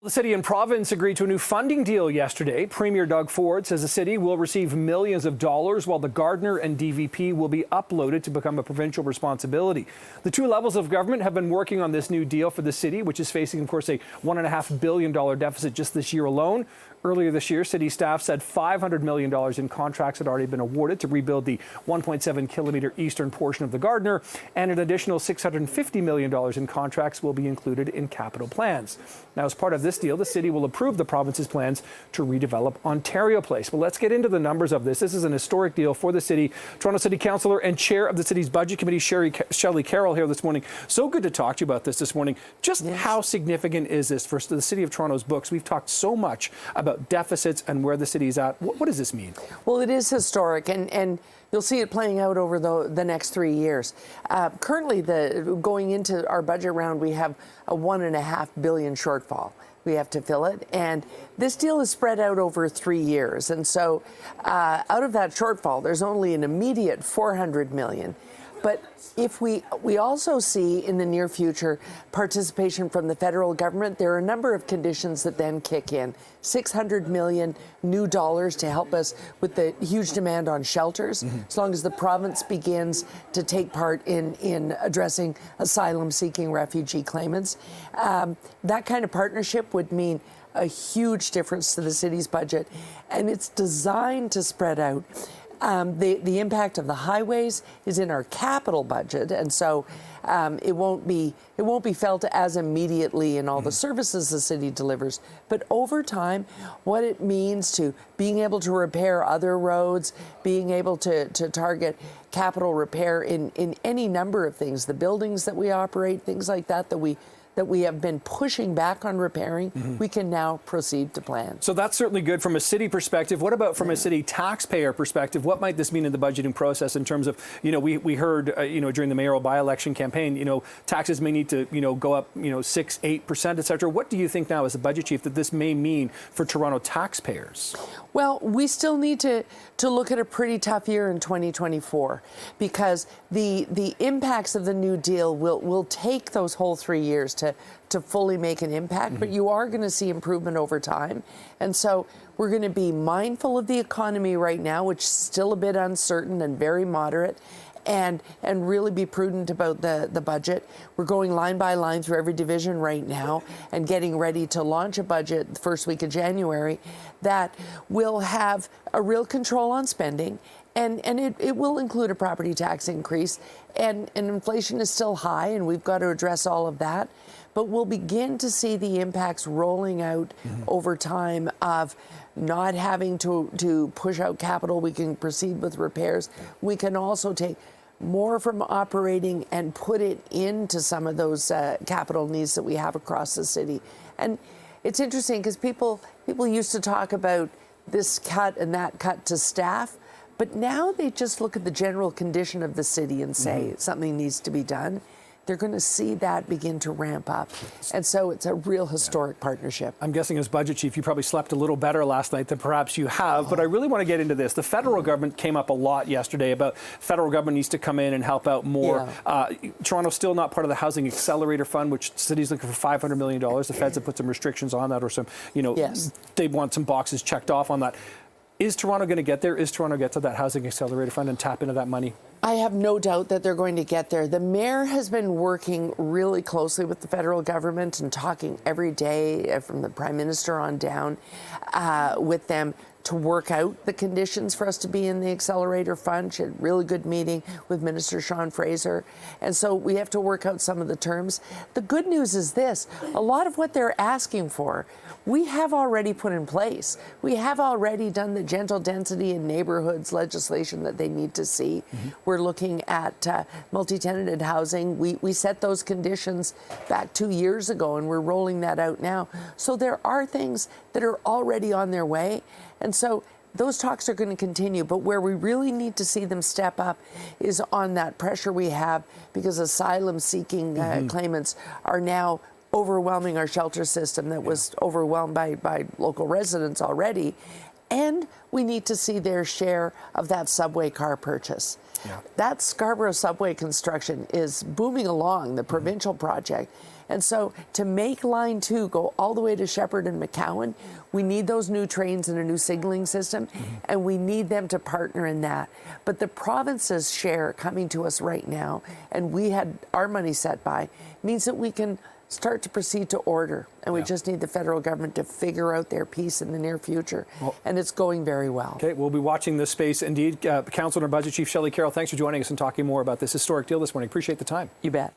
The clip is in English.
The city and province agreed to a new funding deal yesterday. Premier Doug Ford says the city will receive millions of dollars while the Gardiner and DVP will be uploaded to become a provincial responsibility. The two levels of government have been working on this new deal for the city, which is facing, of course, a $1.5 billion deficit just this year alone. Earlier this year, city staff said $500 million in contracts had already been awarded to rebuild the 1.7 kilometre eastern portion of the Gardiner, and an additional $650 million in contracts will be included in capital plans. Now, as part of this deal, the city will approve the province's plans to redevelop Ontario Place. Well, let's get into the numbers of this. This is an historic deal for the city. Toronto City Councillor and Chair of the city's Budget Committee, Shelley Carroll, here this morning. So good to talk to you about this morning. Just how significant is this for the City of Toronto's books? We've talked so much about deficits and where the city is at. What does this mean? Well, it is historic, and you'll see it playing out over the next 3 years. Currently, going into our budget round, we have a $1.5 billion shortfall. We have to fill it, and this deal is spread out over 3 years. And so, out of that shortfall, there's only an immediate $400 million. But if we also see in the near future participation from the federal government, there are a number of conditions that then kick in. $600 million new dollars to help us with the huge demand on shelters, as long as the province begins to take part in addressing asylum-seeking refugee claimants. That kind of partnership would mean a huge difference to the city's budget, and it's designed to spread out. The impact of the highways is in our capital budget, and so it won't be felt as immediately in all the services the city delivers. But over time, what it means to being able to repair other roads, being able to target capital repair in any number of things, the buildings that we operate, things like that we have been pushing back on repairing, we can now proceed to plan. So that's certainly good from a city perspective. What about from a city taxpayer perspective? What might this mean in the budgeting process in terms of, we heard, during the mayoral by-election campaign, taxes may need to, go up, 6, 8%, et cetera. What do you think now as the budget chief that this may mean for Toronto taxpayers? Well, we still need to look at a pretty tough year in 2024 because the impacts of the New Deal will take those whole 3 years to fully make an impact, but you are going to see improvement over time. And so we're going to be mindful of the economy right now, which is still a bit uncertain and very moderate, and really be prudent about the budget. We're going line by line through every division right now and getting ready to launch a budget the first week of January that will have a real control on spending, and it will include a property tax increase, and inflation is still high, and we've got to address all of that. But we'll begin to see the impacts rolling out over time of not having to push out capital. We can proceed with repairs. We can also take more from operating and put it into some of those capital needs that we have across the city. And it's interesting because people used to talk about this cut and that cut to staff, but now they just look at the general condition of the city and say something needs to be done. They're going to see that begin to ramp up. And so it's a real historic partnership. I'm guessing as budget chief, you probably slept a little better last night than perhaps you have, but I really want to get into this. The federal government came up a lot yesterday about federal government needs to come in and help out more. Toronto's still not part of the Housing Accelerator Fund, which the city's looking for $500 million. The feds have put some restrictions on that, or some, they want some boxes checked off on that. Is Toronto going to get there? Is Toronto get to that Housing Accelerator Fund and tap into that money? I have no doubt that they're going to get there. The mayor has been working really closely with the federal government and talking every day from the Prime Minister on down with them to work out the conditions for us to be in the Accelerator Fund. She had a really good meeting with Minister Sean Fraser. And so we have to work out some of the terms. The good news is this, a lot of what they're asking for, we have already put in place. We have already done the gentle density in neighborhoods legislation that they need to see. We're looking at multi-tenanted housing. We set those conditions back 2 years ago, and we're rolling that out now. So there are things that are already on their way. And so those talks are going to continue, but where we really need to see them step up is on that pressure we have because asylum-seeking claimants are now overwhelming our shelter system that was overwhelmed by local residents already. And we need to see their share of that subway car purchase. That Scarborough subway construction is booming along, the provincial project. And so to make Line 2 go all the way to Shepherd and McCowan, we need those new trains and a new signaling system, and we need them to partner in that. But the province's share coming to us right now, and we had our money set by, means that we can start to proceed to order. And we just need the federal government to figure out their piece in the near future. And it's going very well. Okay, we'll be watching this space indeed. Council and Budget Chief Shelley Carroll, thanks for joining us and talking more about this historic deal this morning. Appreciate the time. You bet.